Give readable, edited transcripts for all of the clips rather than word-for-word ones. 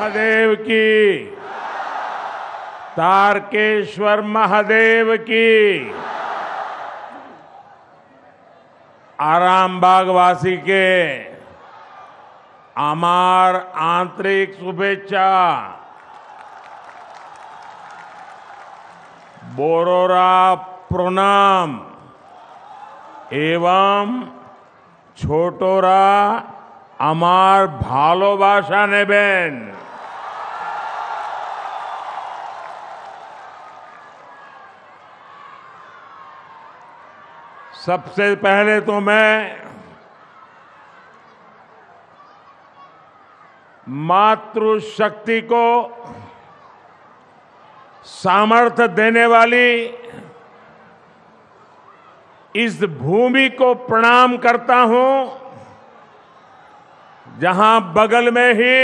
महादेव की, तारकेश्वर महादेव की, आरामबाग वासी के अमार आंतरिक शुभेच्छा। बोरोरा प्रणाम एवं छोटोरा अमार भालोबाशा नेबेन। सबसे पहले तो मैं मातृशक्ति को सामर्थ्य देने वाली इस भूमि को प्रणाम करता हूं, जहां बगल में ही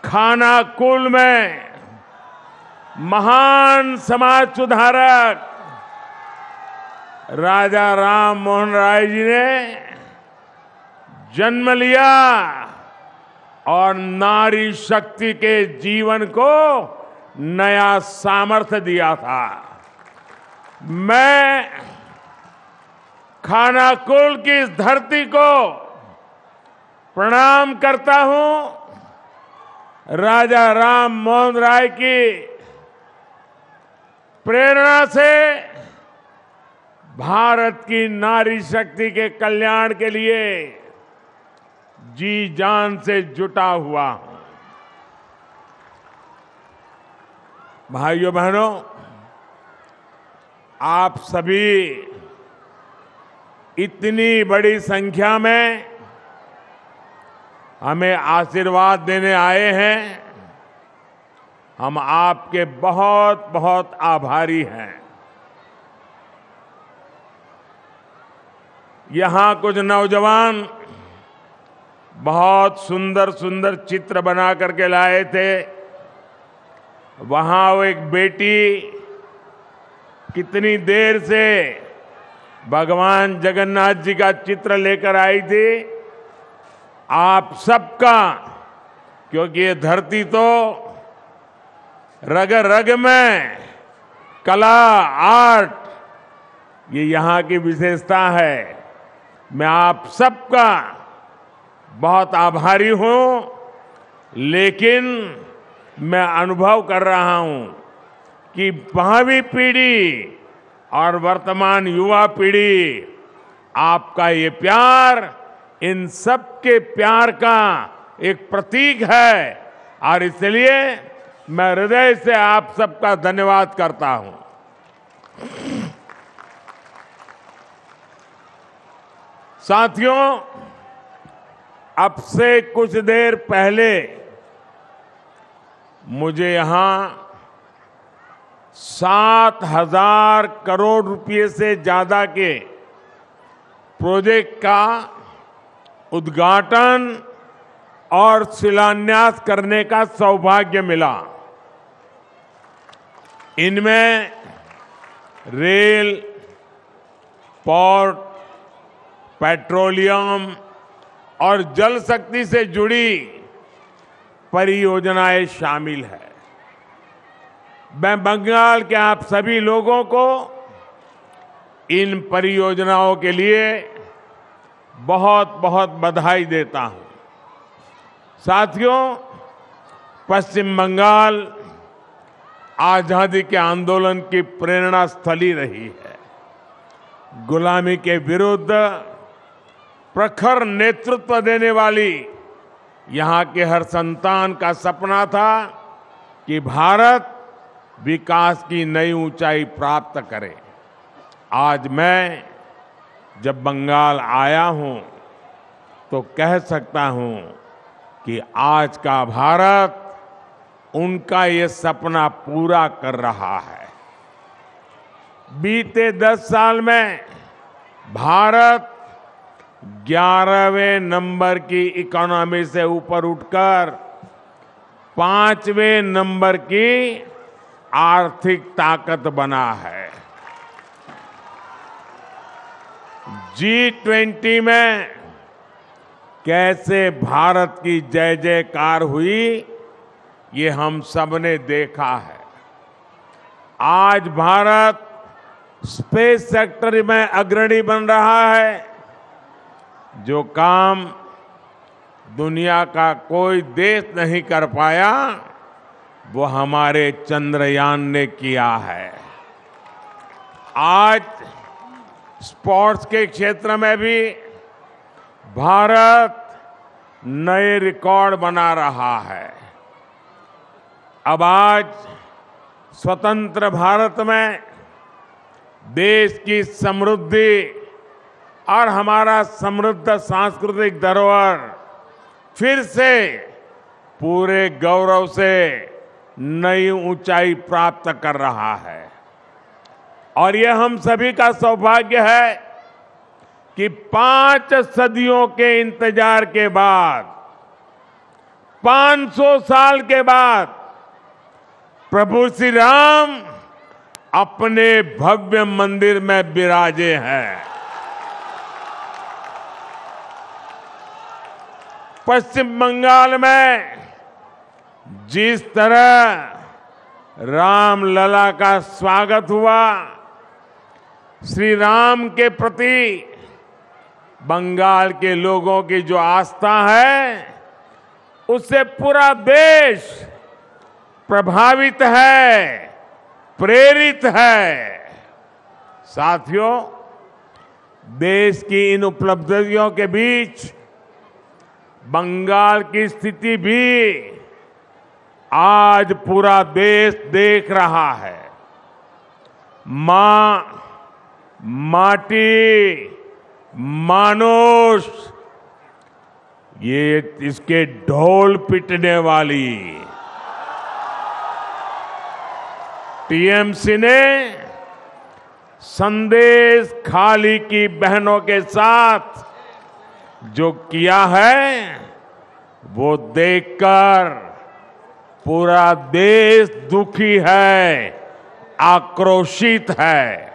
खानाकुल में महान समाज सुधारक राजा राम मोहन राय जी ने जन्म लिया और नारी शक्ति के जीवन को नया सामर्थ्य दिया था। मैं खानाकुल की इस धरती को प्रणाम करता हूं। राजा राम मोहन राय की प्रेरणा से भारत की नारी शक्ति के कल्याण के लिए जी जान से जुटा हुआ हूं। भाइयों बहनों, आप सभी इतनी बड़ी संख्या में हमें आशीर्वाद देने आए हैं। हम आपके बहुत बहुत आभारी हैं। यहां कुछ नौजवान बहुत सुंदर सुंदर चित्र बना करके लाए थे। वहां वो एक बेटी कितनी देर से भगवान जगन्नाथ जी का चित्र लेकर आई थी। आप सबका, क्योंकि ये धरती तो रग रग में कला, आर्ट, ये यहां की विशेषता है। मैं आप सबका बहुत आभारी हूं, लेकिन मैं अनुभव कर रहा हूं कि भावी पीढ़ी और वर्तमान युवा पीढ़ी, आपका ये प्यार इन सब के प्यार का एक प्रतीक है और इसलिए मैं हृदय से आप सबका धन्यवाद करता हूं। साथियों, अब से कुछ देर पहले मुझे यहां 7,000 करोड़ रुपए से ज्यादा के प्रोजेक्ट का उद्घाटन और शिलान्यास करने का सौभाग्य मिला। इनमें रेल, पोर्ट, पेट्रोलियम और जल शक्ति से जुड़ी परियोजनाएं शामिल है। मैं बंगाल के आप सभी लोगों को इन परियोजनाओं के लिए बहुत बहुत बधाई देता हूं। साथियों, पश्चिम बंगाल आजादी के आंदोलन की प्रेरणा स्थली रही है। गुलामी के विरुद्ध प्रखर नेतृत्व देने वाली यहां के हर संतान का सपना था कि भारत विकास की नई ऊंचाई प्राप्त करे। आज मैं जब बंगाल आया हूं तो कह सकता हूं कि आज का भारत उनका ये सपना पूरा कर रहा है। बीते 10 साल में भारत 11वें नंबर की इकोनॉमी से ऊपर उठकर 5वें नंबर की आर्थिक ताकत बना है। G20 में कैसे भारत की जय जयकार हुई, ये हम सब ने देखा है। आज भारत स्पेस सेक्टर में अग्रणी बन रहा है। जो काम दुनिया का कोई देश नहीं कर पाया, वो हमारे चंद्रयान ने किया है। आज स्पोर्ट्स के क्षेत्र में भी भारत नए रिकॉर्ड बना रहा है। अब आज स्वतंत्र भारत में देश की समृद्धि और हमारा समृद्ध सांस्कृतिक धरोहर फिर से पूरे गौरव से नई ऊंचाई प्राप्त कर रहा है। और ये हम सभी का सौभाग्य है कि 5 सदियों के इंतजार के बाद, 500 साल के बाद प्रभु श्री राम अपने भव्य मंदिर में विराजे हैं। पश्चिम बंगाल में जिस तरह रामलला का स्वागत हुआ, श्री राम के प्रति बंगाल के लोगों की जो आस्था है, उससे पूरा देश प्रभावित है, प्रेरित है। साथियों, देश की इन उपलब्धियों के बीच बंगाल की स्थिति भी आज पूरा देश देख रहा है। मां, माटी, मानुष, ये इसके ढोल पिटने वाली टीएमसी ने संदेश खाली की बहनों के साथ जो किया है, वो देखकर पूरा देश दुखी है, आक्रोशित है।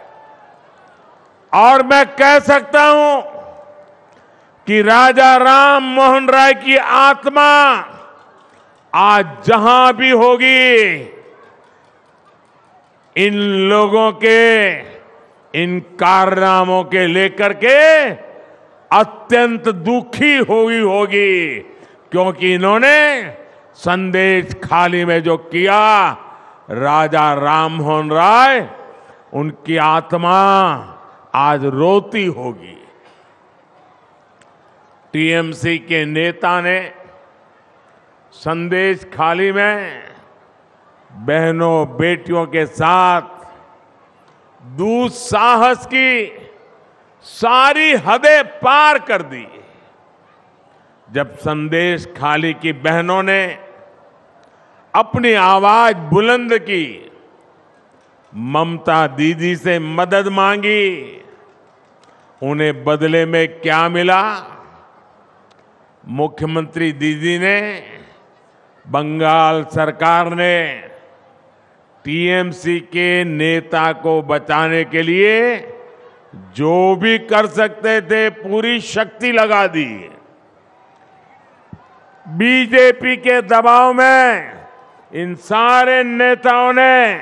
और मैं कह सकता हूं कि राजा राम मोहन राय की आत्मा आज जहां भी होगी, इन लोगों के इन कारनामों के लेकर के अत्यंत दुखी होगी, क्योंकि इन्होंने संदेश खाली में जो किया, राजा राम मोहन राय, उनकी आत्मा आज रोती होगी। टीएमसी के नेता ने संदेश खाली में बहनों बेटियों के साथ दुस्साहस की सारी हदें पार कर दी। जब संदेश खाली की बहनों ने अपनी आवाज बुलंद की, ममता दीदी से मदद मांगी, उन्हें बदले में क्या मिला? मुख्यमंत्री दीदी ने, बंगाल सरकार ने टीएमसी के नेता को बचाने के लिए जो भी कर सकते थे पूरी शक्ति लगा दी। बीजेपी के दबाव में इन सारे नेताओं ने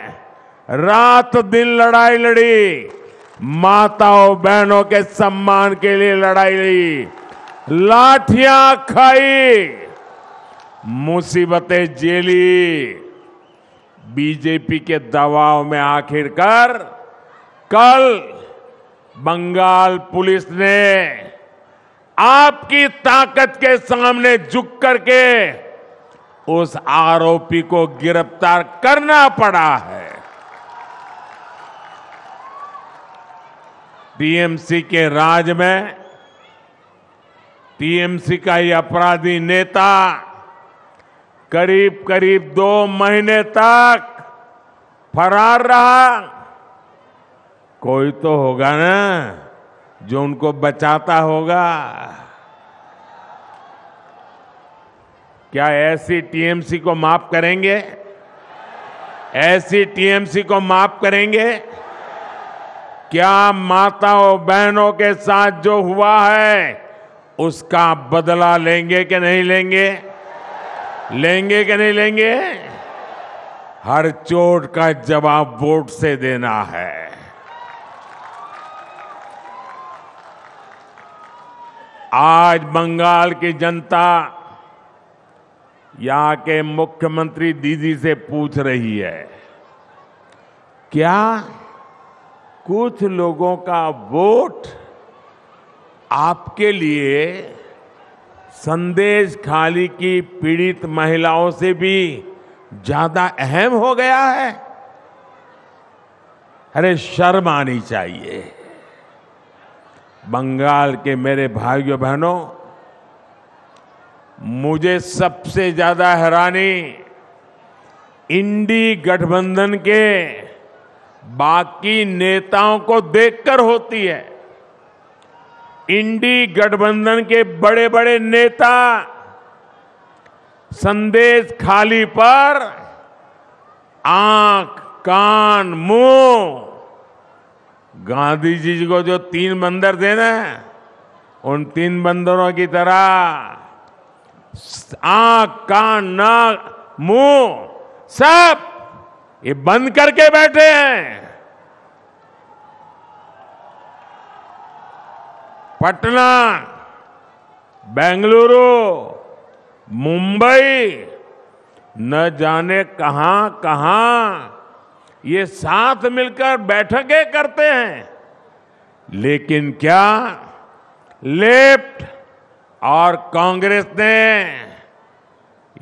रात दिन लड़ाई लड़ी, माताओं बहनों के सम्मान के लिए लड़ाई लड़ी, लाठियां खाई, मुसीबतें झेली। बीजेपी के दबाव में आखिरकार कल बंगाल पुलिस ने आपकी ताकत के सामने झुक करके उस आरोपी को गिरफ्तार करना पड़ा है। टीएमसी के राज में टीएमसी का ये अपराधी नेता करीब करीब 2 महीने तक फरार रहा। कोई तो होगा ना जो उनको बचाता होगा। क्या ऐसी टीएमसी को माफ करेंगे? ऐसी टीएमसी को माफ करेंगे? क्या माताओं बहनों के साथ जो हुआ है उसका बदला लेंगे कि नहीं लेंगे? लेंगे कि नहीं लेंगे? हर चोट का जवाब वोट से देना है। आज बंगाल की जनता यहाँ के मुख्यमंत्री दीदी से पूछ रही है, क्या कुछ लोगों का वोट आपके लिए संदेश खाली की पीड़ित महिलाओं से भी ज्यादा अहम हो गया है? अरे शर्म आनी चाहिए। बंगाल के मेरे भाइयों बहनों, मुझे सबसे ज्यादा हैरानी इंडी गठबंधन के बाकी नेताओं को देखकर होती है। इंडी गठबंधन के बड़े बड़े नेता संदेश खाली पर आंख, कान, मुंह, गांधी जी को जो 3 बंदर थे ना, उन 3 बंदरों की तरह आंख, कान, नाक, मुंह सब ये बंद करके बैठे हैं। पटना, बेंगलुरु, मुंबई, न जाने कहां कहां ये साथ मिलकर बैठकें करते हैं, लेकिन क्या लेफ्ट और कांग्रेस ने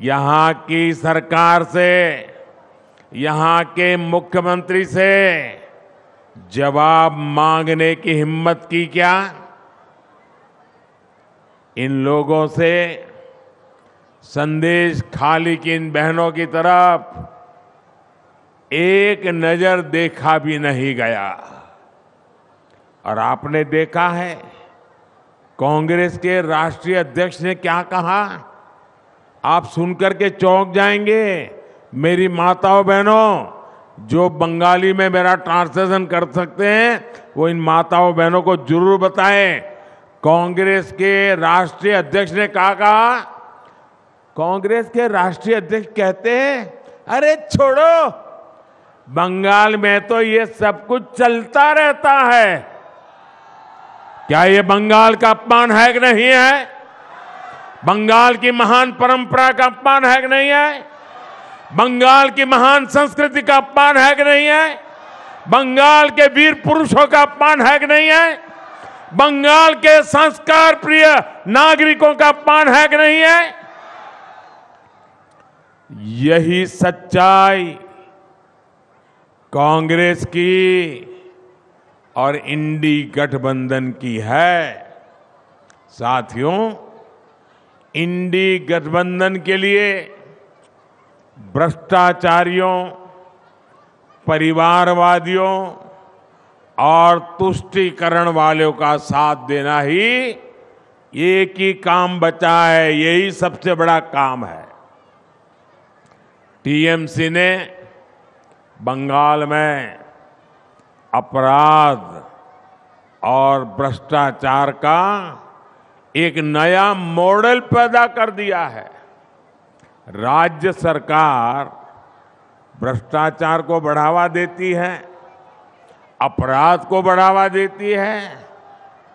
यहां की सरकार से, यहां के मुख्यमंत्री से जवाब मांगने की हिम्मत की क्या? इन लोगों से संदेश खाली की इन बहनों की तरफ एक नजर देखा भी नहीं गया। और आपने देखा है कांग्रेस के राष्ट्रीय अध्यक्ष ने क्या कहा? आप सुनकर के चौंक जाएंगे। मेरी माताओं बहनों, जो बंगाली में मेरा ट्रांसलेशन कर सकते हैं वो इन माताओं बहनों को जरूर बताएं। कांग्रेस के राष्ट्रीय अध्यक्ष ने कहा, कांग्रेस के राष्ट्रीय अध्यक्ष कहते हैं, अरे छोड़ो, बंगाल में तो ये सब कुछ चलता रहता है। क्या ये बंगाल का अपमान है कि नहीं है? बंगाल की महान परंपरा का अपमान है कि नहीं है? बंगाल की महान संस्कृति का अपमान है कि नहीं है? बंगाल के वीर पुरुषों का अपमान है कि नहीं है? बंगाल के संस्कार प्रिय नागरिकों का अपमान है कि नहीं है? यही सच्चाई कांग्रेस की और इंडी गठबंधन की है। साथियों, इंडी गठबंधन के लिए भ्रष्टाचारियों, परिवारवादियों और तुष्टीकरण वालों का साथ देना ही एक ही काम बचा है। यही सबसे बड़ा काम है। टीएमसी ने बंगाल में अपराध और भ्रष्टाचार का एक नया मॉडल पैदा कर दिया है। राज्य सरकार भ्रष्टाचार को बढ़ावा देती है, अपराध को बढ़ावा देती है।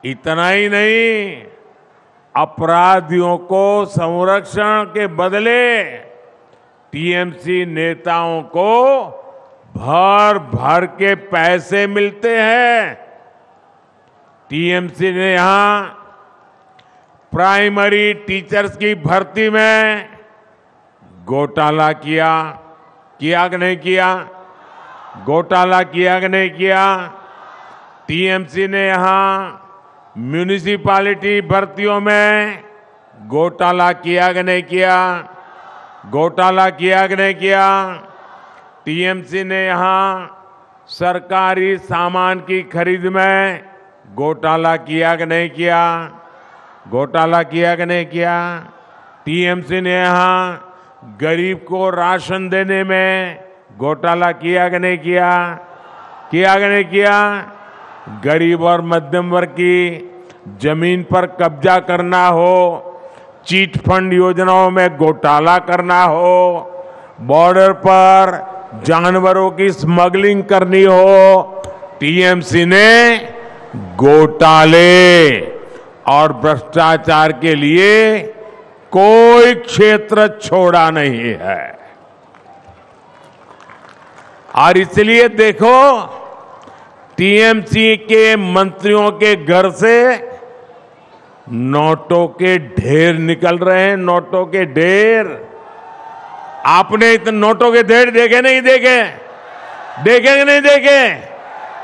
इतना ही नहीं, अपराधियों को संरक्षण के बदले टीएमसी नेताओं को भर भर के पैसे मिलते हैं। टीएमसी ने यहां प्राइमरी टीचर्स की भर्ती में घोटाला किया कि नहीं किया? घोटाला किया कि नहीं किया? टीएमसी ने यहां म्यूनिसिपैलिटी भर्तियों में घोटाला किया कि नहीं किया? घोटाला किया कि नहीं किया? टीएमसी ने यहां सरकारी सामान की खरीद में घोटाला किया कि नहीं किया? घोटाला किया कि नहीं किया? टीएमसी ने यहां गरीब को राशन देने में घोटाला किया कि नहीं किया? किया कि नहीं किया? गरीब और मध्यम वर्ग की जमीन पर कब्जा करना हो, चीट फंड योजनाओं में घोटाला करना हो, बॉर्डर पर जानवरों की स्मगलिंग करनी हो, टीएमसी ने घोटाले और भ्रष्टाचार के लिए कोई क्षेत्र छोड़ा नहीं है। और इसलिए देखो, टीएमसी के मंत्रियों के घर से नोटों के ढेर निकल रहे हैं, नोटों के ढेर। आपने इतने नोटों के ढेर देखे नहीं देखे? देखे कि नहीं देखे?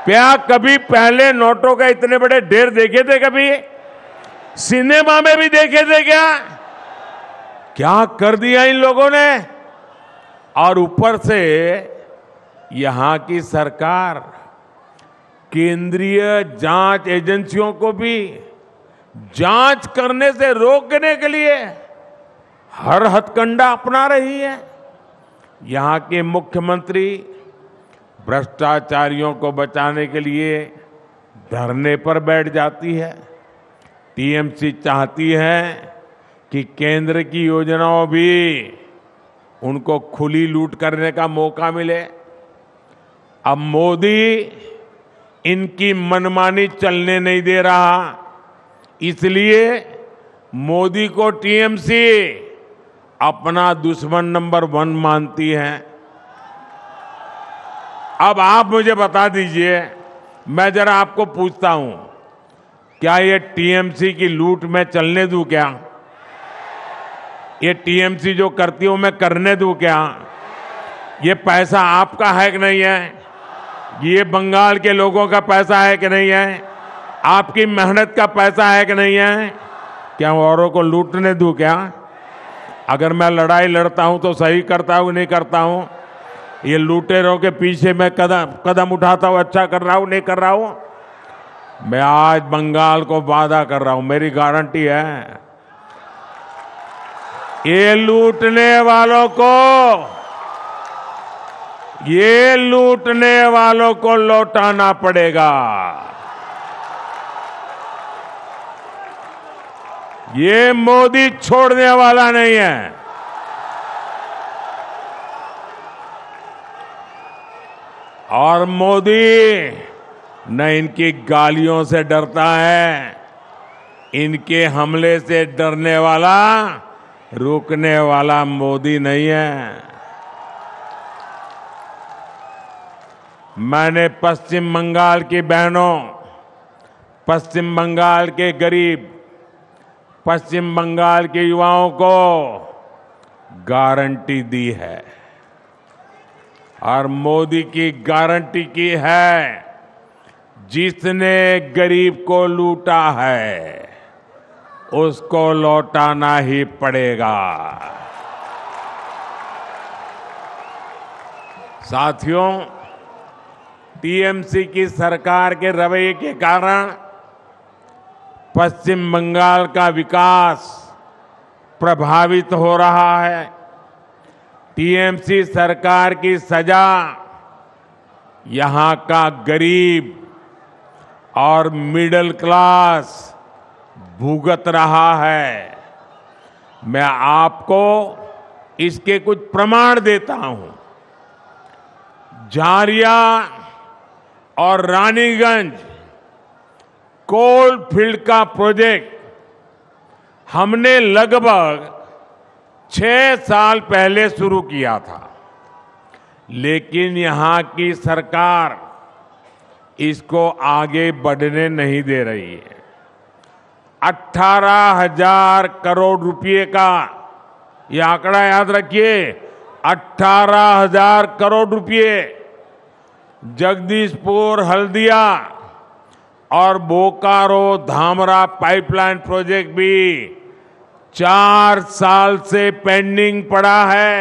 क्या कभी पहले नोटों का इतने बड़े ढेर देखे थे? कभी सिनेमा में भी देखे थे क्या? क्या कर दिया इन लोगों ने। और ऊपर से यहां की सरकार केंद्रीय जांच एजेंसियों को भी जांच करने से रोकने के लिए हर हथकंडा अपना रही है। यहां के मुख्यमंत्री भ्रष्टाचारियों को बचाने के लिए धरने पर बैठ जाती है। टीएमसी चाहती है कि केंद्र की योजनाओं भी उनको खुली लूट करने का मौका मिले। अब मोदी इनकी मनमानी चलने नहीं दे रहा, इसलिए मोदी को टीएमसी अपना दुश्मन नंबर 1 मानती है। अब आप मुझे बता दीजिए, मैं जरा आपको पूछता हूं, क्या ये टीएमसी की लूट मैं चलने दूं क्या? ये टीएमसी जो करती हो मैं करने दूं क्या? ये पैसा आपका है कि नहीं है? ये बंगाल के लोगों का पैसा है कि नहीं है? आपकी मेहनत का पैसा है कि नहीं है? क्या औरों को लूटने दूं क्या? अगर मैं लड़ाई लड़ता हूं तो सही करता हूं नहीं करता हूं? ये लुटेरों के पीछे मैं कदम उठाता हूं, अच्छा कर रहा हूं नहीं कर रहा हूं? मैं आज बंगाल को वादा कर रहा हूं, मेरी गारंटी है, ये लूटने वालों को लौटाना पड़ेगा। ये मोदी छोड़ने वाला नहीं है। और मोदी न इनकी गालियों से डरता है, इनके हमले से डरने वाला, रुकने वाला मोदी नहीं है। मैंने पश्चिम बंगाल की बहनों, पश्चिम बंगाल के गरीब, पश्चिम बंगाल के युवाओं को गारंटी दी है और मोदी की गारंटी की है, जिसने गरीब को लूटा है उसको लौटाना ही पड़ेगा। साथियों, टीएमसी की सरकार के रवैये के कारण पश्चिम बंगाल का विकास प्रभावित हो रहा है। टीएमसी सरकार की सजा यहां का गरीब और मिडिल क्लास भुगत रहा है। मैं आपको इसके कुछ प्रमाण देता हूं। झारिया और रानीगंज कोल फील्ड का प्रोजेक्ट हमने लगभग 6 साल पहले शुरू किया था, लेकिन यहां की सरकार इसको आगे बढ़ने नहीं दे रही है। 18,000 करोड़ रुपए का, ये आंकड़ा याद रखिए, 18,000 करोड़ रुपए जगदीशपुर, हल्दिया और बोकारो धामरा पाइपलाइन प्रोजेक्ट भी 4 साल से पेंडिंग पड़ा है।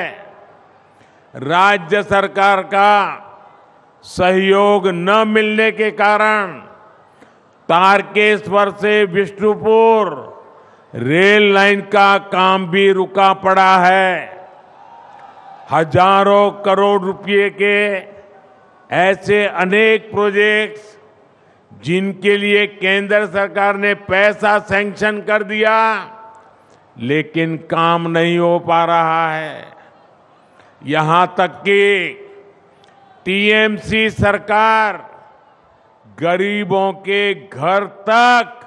राज्य सरकार का सहयोग न मिलने के कारण तारकेश्वर से विष्णुपुर रेल लाइन का काम भी रुका पड़ा है। हजारों करोड़ रुपए के ऐसे अनेक प्रोजेक्ट्स जिनके लिए केंद्र सरकार ने पैसा सैंक्शन कर दिया, लेकिन काम नहीं हो पा रहा है। यहां तक कि टीएमसी सरकार गरीबों के घर तक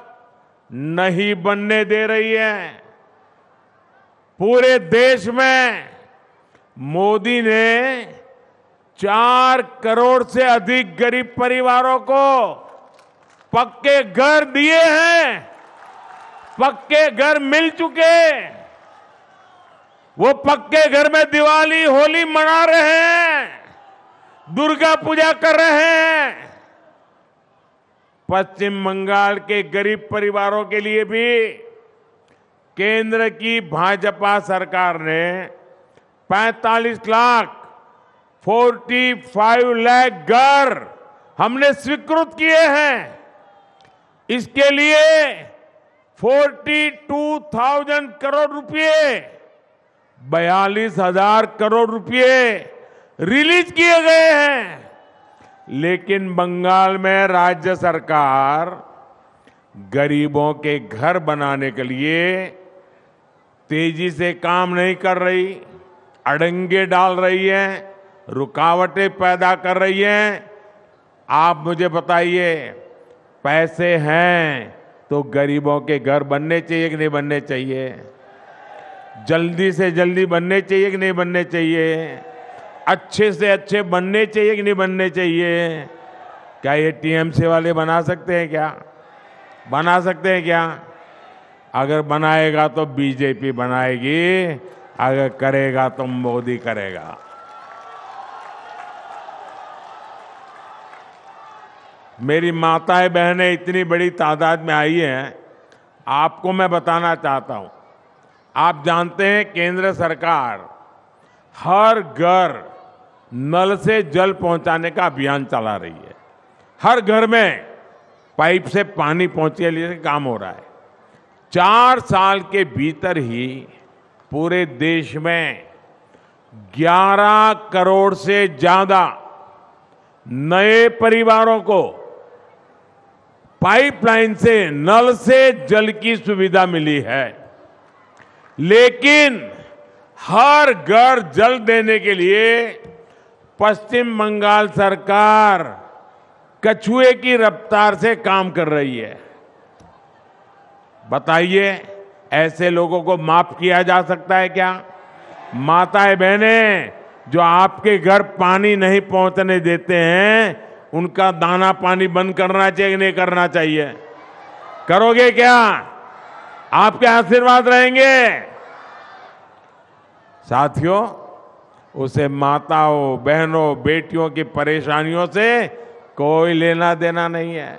नहीं बनने दे रही है। पूरे देश में मोदी ने 4 करोड़ से अधिक गरीब परिवारों को पक्के घर दिए हैं, पक्के घर मिल चुके। वो पक्के घर में दिवाली होली मना रहे हैं, दुर्गा पूजा कर रहे हैं। पश्चिम बंगाल के गरीब परिवारों के लिए भी केंद्र की भाजपा सरकार ने 45 लाख 45 लाख घर हमने स्वीकृत किए हैं। इसके लिए 42,000 करोड़ रुपए, 42,000 करोड़ रुपए रिलीज किए गए हैं। लेकिन बंगाल में राज्य सरकार गरीबों के घर बनाने के लिए तेजी से काम नहीं कर रही, अड़ंगे डाल रही है, रुकावटें पैदा कर रही हैं। आप मुझे बताइए, पैसे हैं तो गरीबों के घर बनने चाहिए कि नहीं बनने चाहिए? जल्दी से जल्दी बनने चाहिए कि नहीं बनने चाहिए? अच्छे से अच्छे बनने चाहिए कि नहीं बनने चाहिए? क्या ये टीएमसी वाले बना सकते हैं क्या? बना सकते हैं क्या? अगर बनाएगा तो बीजेपी बनाएगी, अगर करेगा तो मोदी करेगा। मेरी माताएं बहनें इतनी बड़ी तादाद में आई हैं, आपको मैं बताना चाहता हूं। आप जानते हैं केंद्र सरकार हर घर नल से जल पहुंचाने का अभियान चला रही है। हर घर में पाइप से पानी पहुंचे लिए काम हो रहा है। 4 साल के भीतर ही पूरे देश में 11 करोड़ से ज्यादा नए परिवारों को पाइपलाइन से, नल से जल की सुविधा मिली है। लेकिन हर घर जल देने के लिए पश्चिम बंगाल सरकार कछुए की रफ्तार से काम कर रही है। बताइए, ऐसे लोगों को माफ किया जा सकता है क्या? माताएं बहनें जो आपके घर पानी नहीं पहुंचने देते हैं, उनका दाना पानी बंद करना चाहिए कि नहीं करना चाहिए? करोगे क्या? आपके आशीर्वाद रहेंगे। साथियों, उसे माताओं, बहनों, बेटियों की परेशानियों से कोई लेना देना नहीं है।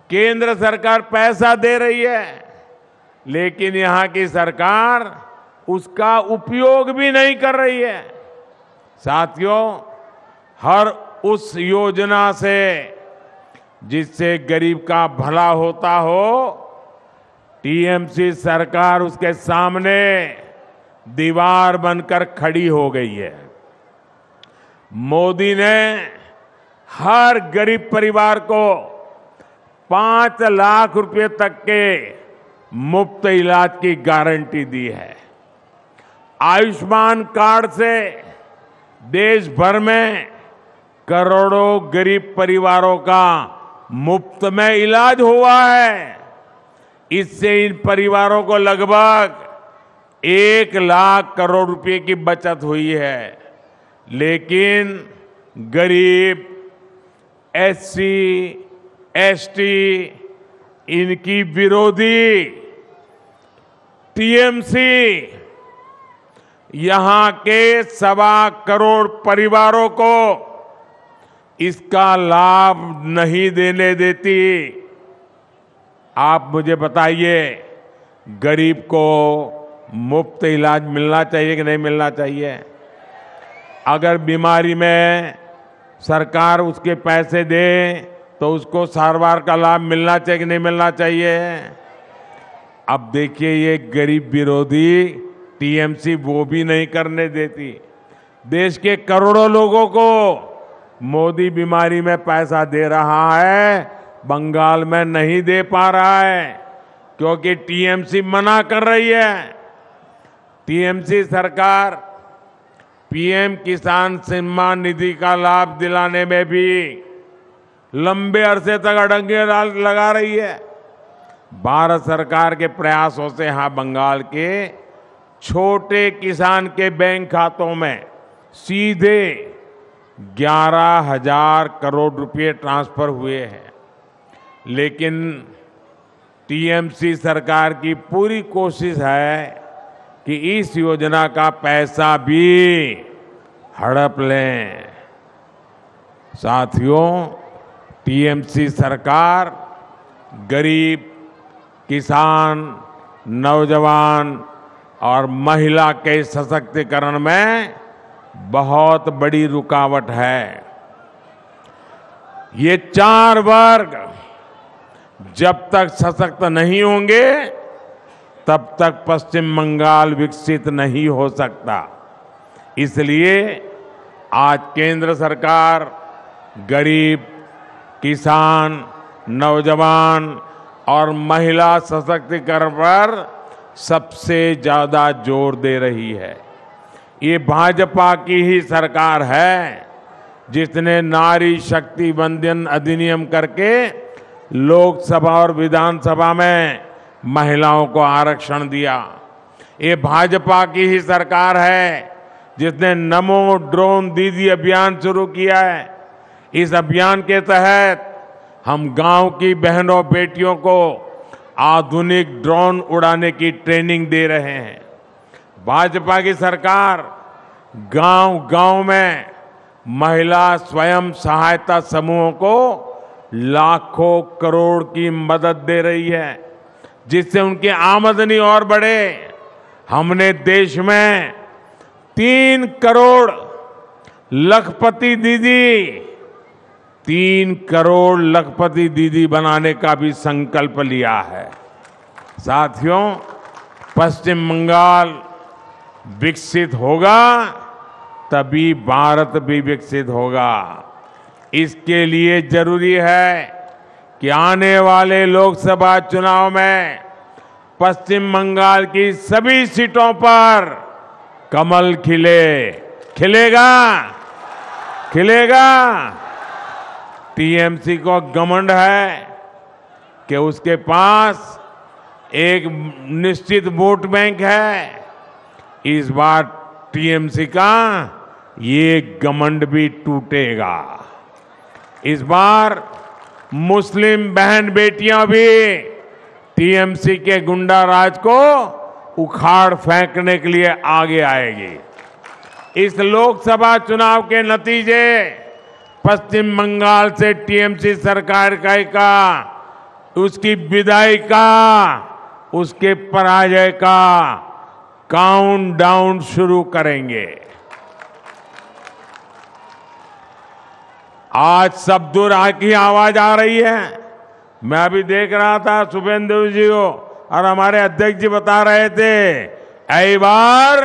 केंद्र सरकार पैसा दे रही है, लेकिन यहां की सरकार उसका उपयोग भी नहीं कर रही है। साथियों, हर उस योजना से जिससे गरीब का भला होता हो, टीएमसी सरकार उसके सामने दीवार बनकर खड़ी हो गई है। मोदी ने हर गरीब परिवार को 5 लाख रुपए तक के मुफ्त इलाज की गारंटी दी है। आयुष्मान कार्ड से देश भर में करोड़ों गरीब परिवारों का मुफ्त में इलाज हुआ है। इससे इन परिवारों को लगभग 1 लाख करोड़ रुपए की बचत हुई है। लेकिन गरीब, एससी, एसटी, इनकी विरोधी टीएमसी यहां के 1.25 करोड़ परिवारों को इसका लाभ नहीं देने देती। आप मुझे बताइए, गरीब को मुफ्त इलाज मिलना चाहिए कि नहीं मिलना चाहिए? अगर बीमारी में सरकार उसके पैसे दे तो उसको सारवार का लाभ मिलना चाहिए कि नहीं मिलना चाहिए? अब देखिए, ये गरीब विरोधी टीएमसी वो भी नहीं करने देती। देश के करोड़ों लोगों को मोदी बीमारी में पैसा दे रहा है, बंगाल में नहीं दे पा रहा है क्योंकि टीएमसी मना कर रही है। टीएमसी सरकार पीएम किसान सम्मान निधि का लाभ दिलाने में भी लंबे अरसे तक अड़ंगे लगा रही है। भारत सरकार के प्रयासों से यहां बंगाल के छोटे किसान के बैंक खातों में सीधे 11,000 करोड़ रुपए ट्रांसफर हुए हैं। लेकिन टीएमसी सरकार की पूरी कोशिश है कि इस योजना का पैसा भी हड़प लें। साथियों, टीएमसी सरकार गरीब, किसान, नौजवान और महिला के सशक्तिकरण में बहुत बड़ी रुकावट है। ये 4 वर्ग जब तक सशक्त नहीं होंगे तब तक पश्चिम बंगाल विकसित नहीं हो सकता। इसलिए आज केंद्र सरकार गरीब, किसान, नौजवान और महिला सशक्तिकरण पर सबसे ज्यादा जोर दे रही है। ये भाजपा की ही सरकार है जिसने नारी शक्ति वंदन अधिनियम करके लोकसभा और विधानसभा में महिलाओं को आरक्षण दिया। ये भाजपा की ही सरकार है जिसने नमो ड्रोन दीदी अभियान शुरू किया है। इस अभियान के तहत हम गांव की बहनों बेटियों को आधुनिक ड्रोन उड़ाने की ट्रेनिंग दे रहे हैं। भाजपा की सरकार गांव-गांव में महिला स्वयं सहायता समूहों को लाखों करोड़ की मदद दे रही है जिससे उनकी आमदनी और बढ़े। हमने देश में 3 करोड़ लखपति दीदी 3 करोड़ लखपति दीदी बनाने का भी संकल्प लिया है। साथियों, पश्चिम बंगाल विकसित होगा तभी भारत भी विकसित होगा। इसके लिए जरूरी है कि आने वाले लोकसभा चुनाव में पश्चिम बंगाल की सभी सीटों पर कमल खिलेगा। टीएमसी को घमंड है कि उसके पास एक निश्चित वोट बैंक है। इस बार टीएमसी का ये घमंड भी टूटेगा। इस बार मुस्लिम बहन बेटियां भी टीएमसी के गुंडा राज को उखाड़ फेंकने के लिए आगे आएगी। इस लोकसभा चुनाव के नतीजे पश्चिम बंगाल से टीएमसी सरकार का उसकी विदाई का, उसके पराजय का काउंटडाउन शुरू करेंगे। आज सब दूर की आवाज आ रही है। मैं अभी देख रहा था शुभेंदु जी को और हमारे अध्यक्ष जी बता रहे थे, ऐ बार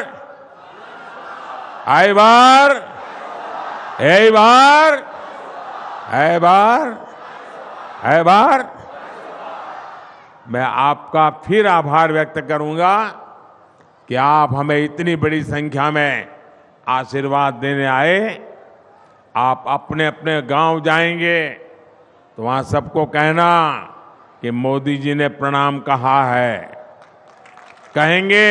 मैं आपका फिर आभार व्यक्त करूंगा कि आप हमें इतनी बड़ी संख्या में आशीर्वाद देने आए। आप अपने अपने गांव जाएंगे तो वहां सबको कहना कि मोदी जी ने प्रणाम कहा है। कहेंगे,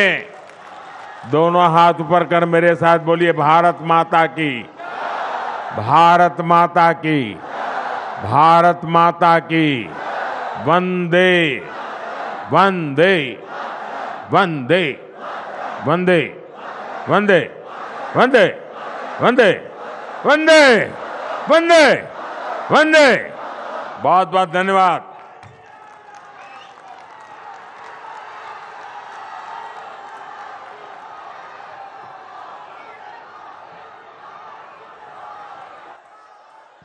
दोनों हाथ ऊपर कर मेरे साथ बोलिए, भारत माता की, भारत माता की, भारत माता की, वंदे वंदे वंदे वंदे वंदे वंदे वंदे वंदे वंदे वंदे। बहुत बहुत धन्यवाद।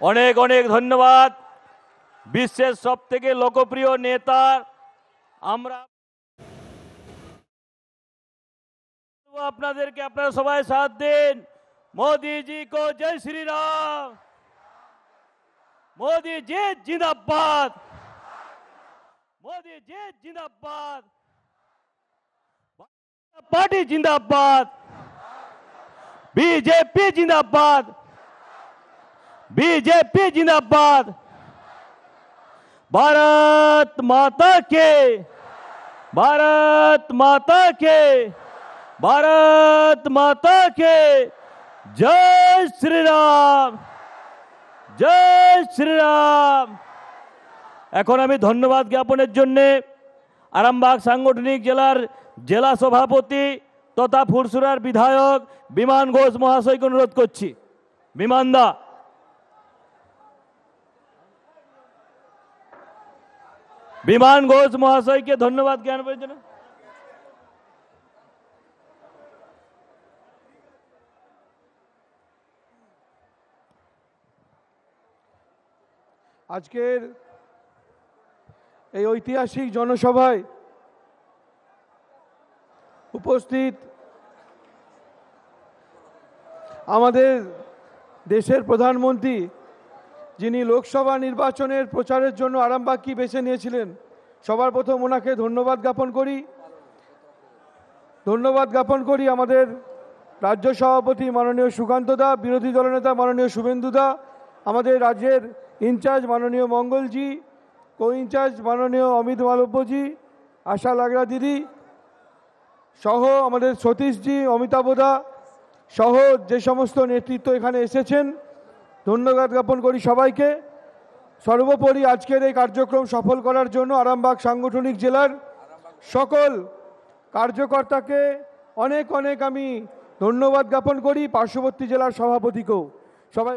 অনেক অনেক ধন্যবাদ। বিশ্বের সবথেকে লোকপ্রিয় নেতা আমরা আপনাদেরকে, আপনারা সবাই সাথ দিন। मोदी जी को जय श्री राम। मोदी जी जिंदाबाद। मोदी जी जिंदाबाद, पार्टी जिंदाबाद, बीजेपी जिंदाबाद, बीजेपी जिंदाबाद। भारत माता के, भारत माता के, भारत माता के। जय श्री राम, जय श्री राम। এখন আমি ধন্যবাদ জ্ঞাপনের জন্য আরামবাগ সাংগঠনিক জেলার জেলা সভাপতি তথা ফুরসুরার বিধায়ক বিমান ঘোষ মহাশয়কে অনুরোধ করছি। বিমানদা, বিমান ঘোষ মহাশয়কে ধন্যবাদ জ্ঞাপনের জন্য। আজকের এই ঐতিহাসিক জনসভায় উপস্থিত আমাদের দেশের প্রধানমন্ত্রী, যিনি লোকসভা নির্বাচনের প্রচারের জন্য আরামবাগকে বেছে নিয়েছিলেন, সবার প্রথম ওনাকে ধন্যবাদ জ্ঞাপন করি। ধন্যবাদ জ্ঞাপন করি আমাদের রাজ্য সভাপতি মাননীয় সুকান্ত দা, বিরোধী দলনেতা মাননীয় শুভেন্দু দা, আমাদের রাজ্যের ইনচার্জ মাননীয় মঙ্গলজি, কো ইনচার্জ মাননীয় অমিত মালব্যজি, আশা লাগরা দিদি সহ আমাদের সতীশজি, অমিতাভদা সহ যে সমস্ত নেতৃত্ব এখানে এসেছেন, ধন্যবাদ জ্ঞাপন করি সবাইকে। সর্বোপরি আজকের এই কার্যক্রম সফল করার জন্য আরামবাগ সাংগঠনিক জেলার সকল কার্যকর্তাকে অনেক অনেক আমি ধন্যবাদ জ্ঞাপন করি, পার্শ্ববর্তী জেলার সভাপতিকেও। সবাই